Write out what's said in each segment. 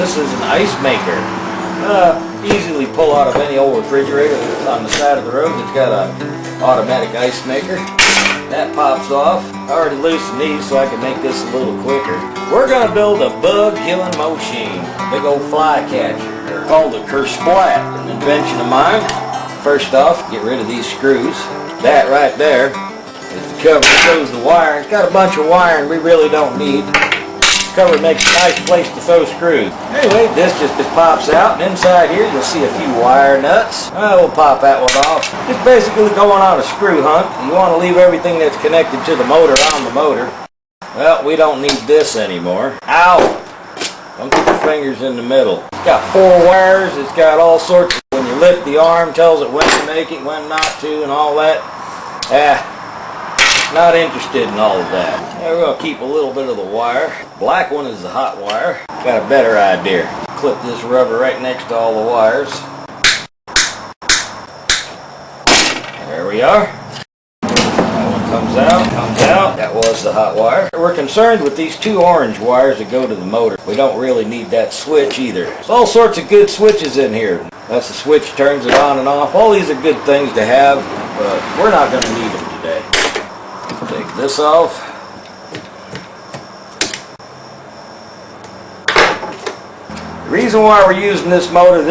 This is an ice maker. Easily pull out of any old refrigerator that's on the side of the road that's got an automatic ice maker. That pops off. I already loosened these so I can make this a little quicker. We're going to build a bug killing machine. Big old fly catcher. They're called a KERRR-SPLATTT, an invention of mine. First off, get rid of these screws. That right there is the cover that shows the wire. It's got a bunch of wiring we really don't need. Cover makes a nice place to throw screws. Anyway, this just pops out, and inside here you'll see a few wire nuts. We'll pop that one off. Just basically going on a screw hunt. You want to leave everything that's connected to the motor on the motor. Well, we don't need this anymore. Ow! Don't get your fingers in the middle. It's got 4 wires. It's got all sorts of... When you lift the arm, tells it when to make it, when not to, and all that. Not interested in all of that. We're going to keep a little bit of the wire. Black one is the hot wire. Got a better idea. Clip this rubber right next to all the wires. There we are. That one comes out. That was the hot wire. We're concerned with these 2 orange wires that go to the motor. We don't really need that switch either. There's all sorts of good switches in here. That's the switch, turns it on and off. All these are good things to have, but we're not going to need them today. Take this off. The reason why we're using this motor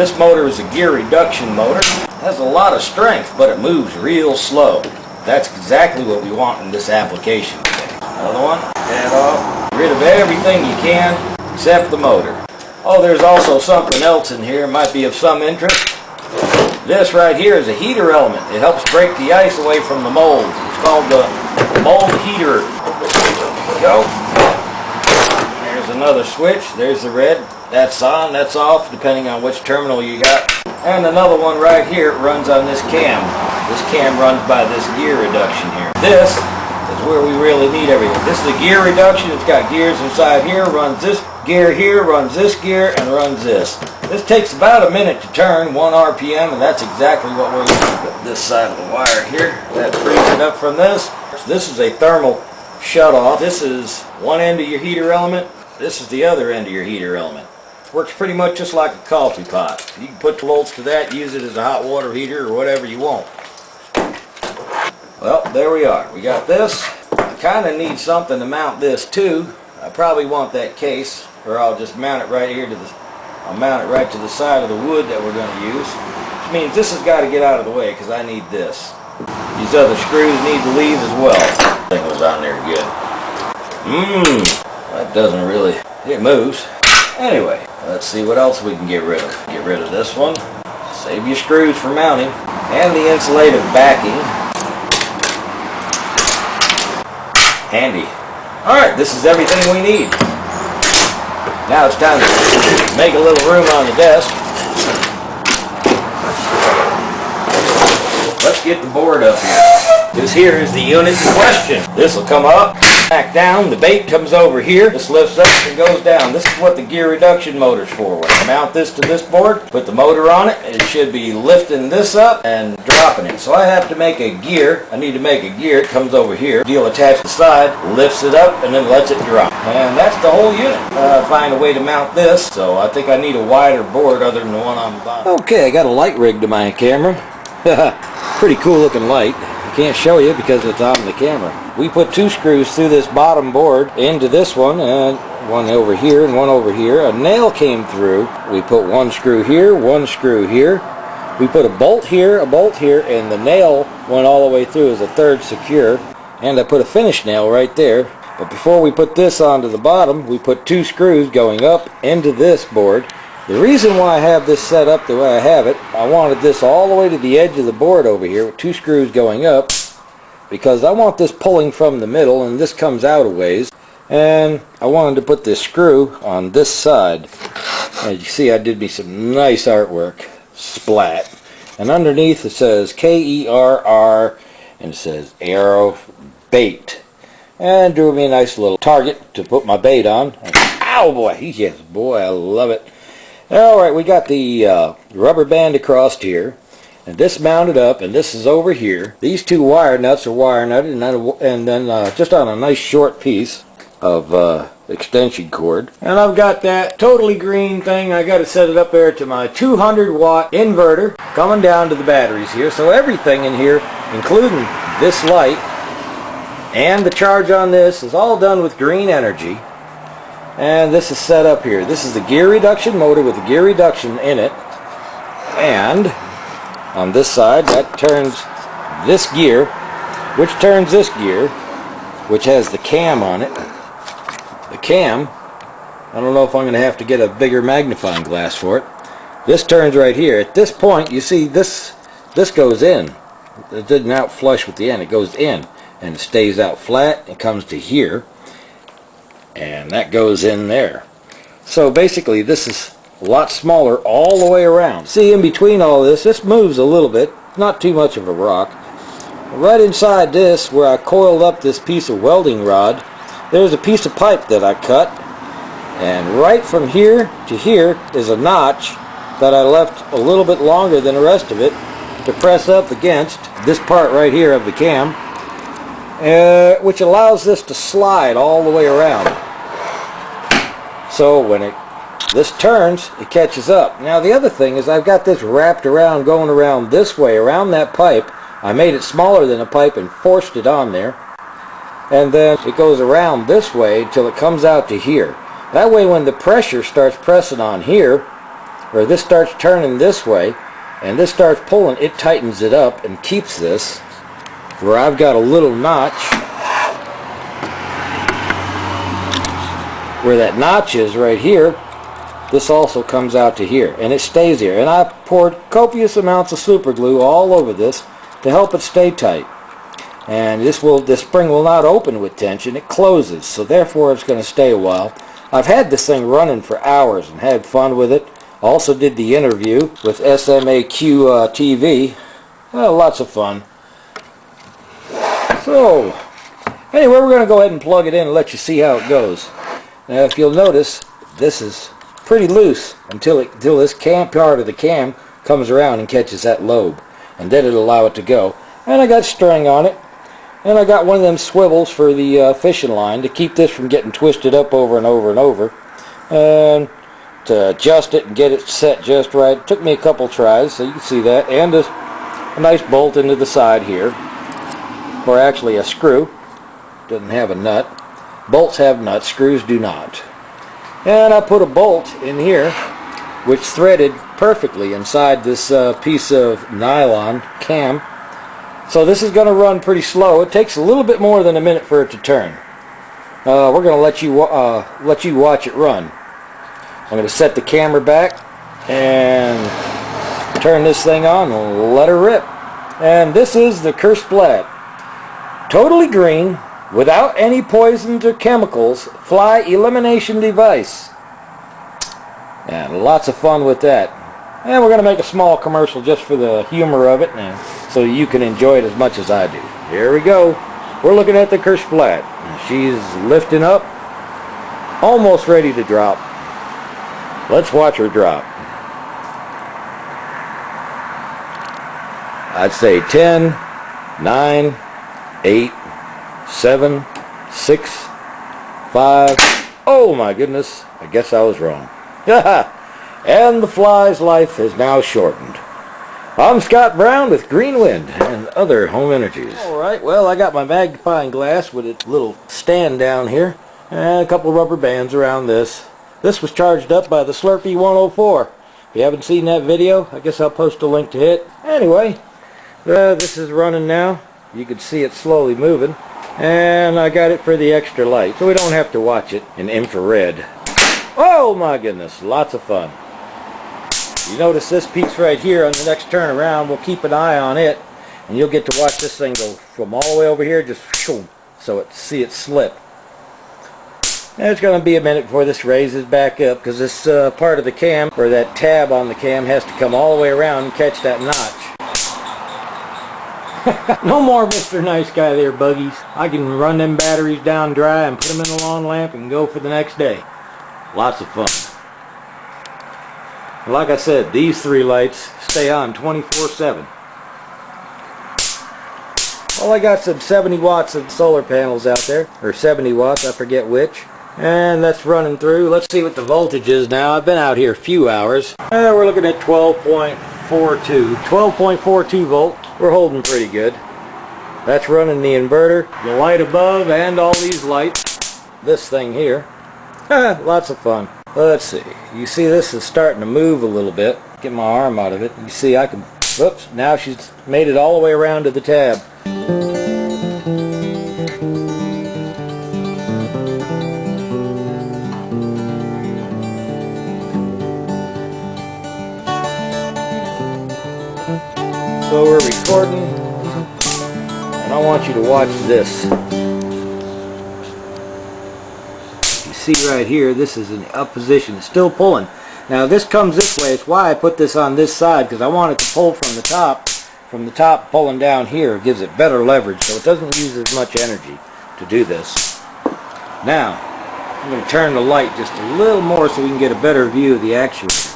is a gear reduction motor. It has a lot of strength, but it moves real slow. That's exactly what we want in this application today. Another one. Head off. Get rid of everything you can except the motor. Oh, there's also something else in here. It might be of some interest. This right here is a heater element. It helps break the ice away from the molds. It's called the mold heater. There we go. There's another switch. There's the red. That's on, that's off, depending on which terminal you got. And another one right here runs on this cam. This cam runs by this gear reduction here. This is where we really need everything. This is a gear reduction. It's got gears inside here. Runs this gear here, runs this gear, and runs this. This takes about a minute to turn, 1 RPM, and that's exactly what we're using. This side of the wire here, that frees it up from this. This is a thermal shut-off. This is one end of your heater element. This is the other end of your heater element. Works pretty much just like a coffee pot. You can put 12 volts to that, use it as a hot water heater or whatever you want. Well, there we are. We got this. I kind of need something to mount this to. I probably want that case, or I'll just mount it right here to the... I'll mount it right to the side of the wood that we're going to use. Which means this has got to get out of the way because I need this. These other screws need to leave as well. Thing was on there good. That doesn't really... It moves. Anyway, let's see what else we can get rid of. Get rid of this one. Save your screws for mounting. And the insulative backing. Handy. Alright, this is everything we need. Now it's time to make a little room on the desk. Let's get the board up here. This here is the unit in question. This will come up, back down, the bait comes over here, this lifts up and goes down. This is what the gear reduction motor's for. When I mount this to this board, put the motor on it, it should be lifting this up and dropping it. So I have to make a gear. I need to make a gear. It comes over here, deal attached to the side, lifts it up and then lets it drop. And that's the whole unit. Find a way to mount this, so I think I need a wider board other than the one on the bottom. Okay, I got a light rig to my camera. Pretty cool looking light. I can't show you because it's on the camera. We put 2 screws through this bottom board into this one, and one over here and one over here. A nail came through. We put 1 screw here, 1 screw here. We put a bolt here, and the nail went all the way through as a 3rd secure. And I put a finish nail right there. But before we put this onto the bottom, we put 2 screws going up into this board. The reason why I have this set up the way I have it, I wanted this all the way to the edge of the board over here with 2 screws going up, because I want this pulling from the middle and this comes out a ways, and I wanted to put this screw on this side. As you see, I did me some nice artwork, SPLAT, and underneath it says KERR, and it says arrow bait, and drew me a nice little target to put my bait on. Ow boy, yes boy, I love it. Alright, we got the rubber band across here, and this mounted up, and this is over here. These 2 wire nuts are wire nutted, and then just on a nice short piece of extension cord. And I've got that totally green thing. I got to set it up there to my 200-watt inverter coming down to the batteries here. So everything in here, including this light and the charge on this, is all done with green energy. And this is set up here. This is the gear reduction motor with the gear reduction in it. And on this side, that turns this gear, which turns this gear, which has the cam on it. The cam, I don't know if I'm going to have to get a bigger magnifying glass for it. This turns right here. At this point, you see this goes in. It didn't out flush with the end. It goes in and it stays out flat. It comes to here. And that goes in there. So basically this is a lot smaller all the way around. See, in between all this moves a little bit, not too much of a rock. Right inside this, where I coiled up this piece of welding rod, there's a piece of pipe that I cut, and right from here to here is a notch that I left a little bit longer than the rest of it to press up against this part right here of the cam, which allows this to slide all the way around. So when this turns, it catches up. Now the other thing is I've got this wrapped around, going around this way, around that pipe. I made it smaller than a pipe and forced it on there. And then it goes around this way until it comes out to here. That way when the pressure starts pressing on here, or this starts turning this way, and this starts pulling, it tightens it up and keeps this where I've got a little notch. Where that notch is right here, this also comes out to here, and it stays here. And I poured copious amounts of super glue all over this to help it stay tight. And this spring will not open with tension, it closes, so therefore it's going to stay a while. I've had this thing running for hours and had fun with it. Also did the interview with SMAQ TV. Lots of fun. So, anyway, we're going to go ahead and plug it in and let you see how it goes. Now if you'll notice, this is pretty loose until this cam part of the cam comes around and catches that lobe. And then it'll allow it to go. And I got string on it. And I got one of them swivels for the fishing line to keep this from getting twisted up over and over and over. And to adjust it and get it set just right. It took me a couple tries, so you can see that. And a nice bolt into the side here. Or actually a screw. Doesn't have a nut. Bolts have nuts, screws do not. And I put a bolt in here, which threaded perfectly inside this piece of nylon cam. So this is going to run pretty slow. It takes a little bit more than a minute for it to turn. We're going to let you watch it run. I'm going to set the camera back and turn this thing on and let her rip. And this is the KERRR-SPLATTT. Totally green, without any poisons or chemicals, fly elimination device. And lots of fun with that. And we're going to make a small commercial just for the humor of it, and so you can enjoy it as much as I do. Here we go. We're looking at the KERRR-SPLATTT. She's lifting up, almost ready to drop. Let's watch her drop. I'd say 10, 9, 8, 7, 6, 5. Oh my goodness, I guess I was wrong. And the fly's life is now shortened. I'm Scott Brown with Green Wind and other home energies. Alright, well, I got my magnifying glass with its little stand down here and a couple of rubber bands around this. This was charged up by the Slurpee 104. If you haven't seen that video, I guess I'll post a link to it. Anyway, this is running now. You can see it slowly moving. And I got it for the extra light, so we don't have to watch it in infrared. Oh my goodness, lots of fun. You notice this piece right here on the next turn around, we'll keep an eye on it, and you'll get to watch this thing go from all the way over here, just so see it slip. And it's going to be a minute before this raises back up, because this part of the cam, or that tab on the cam, has to come all the way around and catch that notch. No more Mr. Nice Guy there, buggies. I can run them batteries down dry and put them in a lawn lamp and go for the next day. Lots of fun. Like I said, these three lights stay on 24/7. Well, I got some 70 watts of solar panels out there, or 70 watts, I forget which. And that's running through. Let's see what the voltage is now. I've been out here a few hours. We're looking at 12.42. 12.42 volt. We're holding pretty good. That's running the inverter, the light above, and all these lights. This thing here. Lots of fun. Let's see. You see this is starting to move a little bit. Get my arm out of it. You see I can... Whoops. Now she's made it all the way around to the tab. So we're recording, and I want you to watch this. You see right here, this is in up position. It's still pulling. Now this comes this way. It's why I put this on this side, because I want it to pull from the top. From the top pulling down here, it gives it better leverage, so it doesn't use as much energy to do this. Now, I'm going to turn the light just a little more so we can get a better view of the actuator.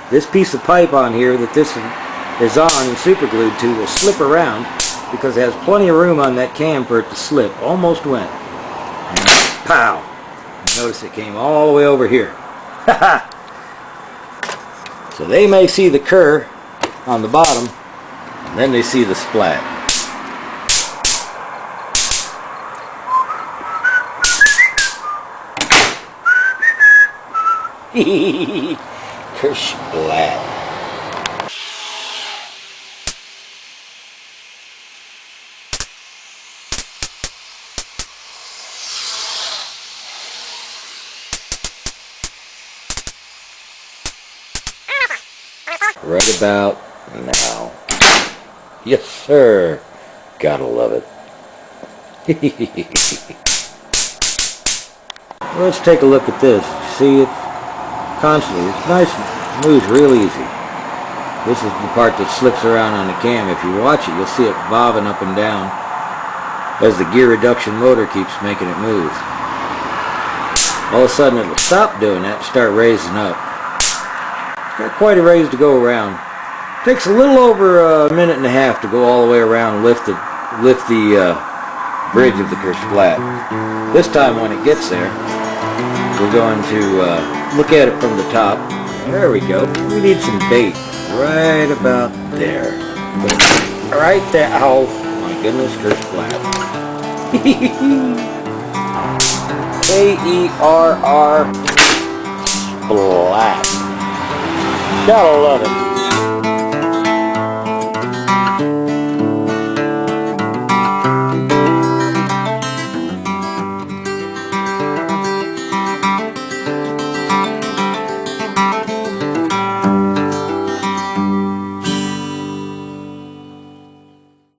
This piece of pipe on here that this is on and super glued to will slip around because it has plenty of room on that cam for it to slip. Almost went. And pow! Notice it came all the way over here. So they may see the KERR on the bottom, and then they see the splat. KERRR-SPLATTT. Right about now. Yes, sir. Gotta love it. Let's take a look at this. See, it's constantly. It's nice and moves real easy. This is the part that slips around on the cam. If you watch it, you'll see it bobbing up and down as the gear reduction motor keeps making it move. All of a sudden, it'll stop doing that and start raising up. Got quite a raise to go around. Takes a little over a minute and a half to go all the way around and lift the bridge of the KERRR-SPLATTT. This time when it gets there, we're going to look at it from the top. There we go. We need some bait right about there. Right there. Oh my goodness, KERRR-SPLATTT. KERR-SPLATTT. Gotta love it.